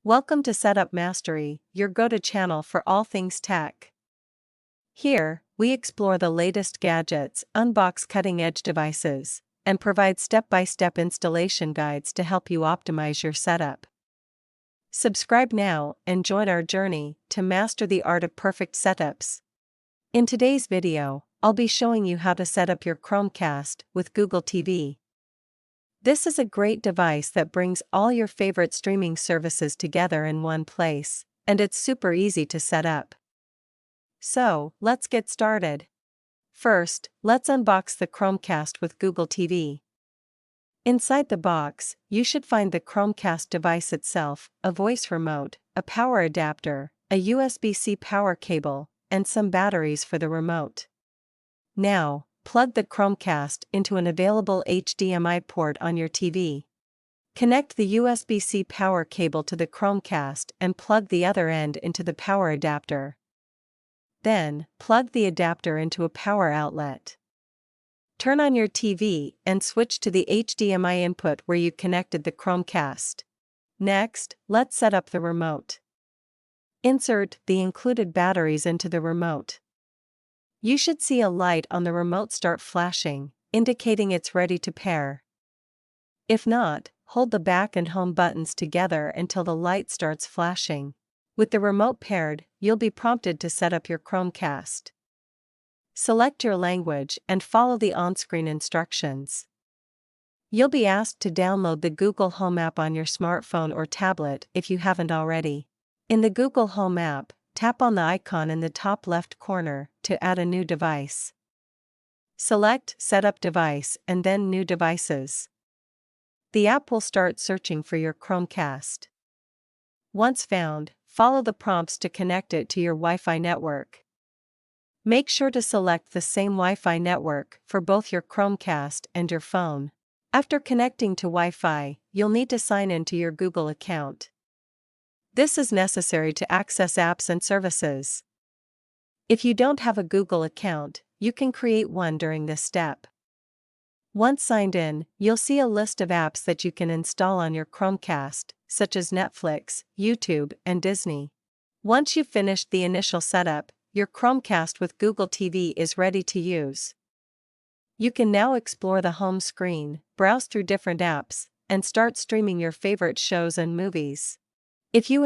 Welcome to Setup Mastery, your go-to channel for all things tech. Here, we explore the latest gadgets, unbox cutting-edge devices, and provide step-by-step installation guides to help you optimize your setup. Subscribe now and join our journey to master the art of perfect setups. In today's video, I'll be showing you how to set up your Chromecast with Google TV. This is a great device that brings all your favorite streaming services together in one place, and it's super easy to set up. So, let's get started. First, let's unbox the Chromecast with Google TV. Inside the box, you should find the Chromecast device itself, a voice remote, a power adapter, a USB-C power cable, and some batteries for the remote. Now, plug the Chromecast into an available HDMI port on your TV. Connect the USB-C power cable to the Chromecast and plug the other end into the power adapter. Then, plug the adapter into a power outlet. Turn on your TV and switch to the HDMI input where you connected the Chromecast. Next, let's set up the remote. Insert the included batteries into the remote. You should see a light on the remote start flashing, indicating it's ready to pair. If not, hold the back and home buttons together until the light starts flashing. With the remote paired, you'll be prompted to set up your Chromecast. Select your language and follow the on-screen instructions. You'll be asked to download the Google Home app on your smartphone or tablet if you haven't already. In the Google Home app, tap on the icon in the top left corner to add a new device. Select Setup Device and then New Devices. The app will start searching for your Chromecast. Once found, follow the prompts to connect it to your Wi-Fi network. Make sure to select the same Wi-Fi network for both your Chromecast and your phone. After connecting to Wi-Fi, you'll need to sign in to your Google account. This is necessary to access apps and services. If you don't have a Google account, you can create one during this step. Once signed in, you'll see a list of apps that you can install on your Chromecast, such as Netflix, YouTube, and Disney. Once you've finished the initial setup, your Chromecast with Google TV is ready to use. You can now explore the home screen, browse through different apps, and start streaming your favorite shows and movies. If you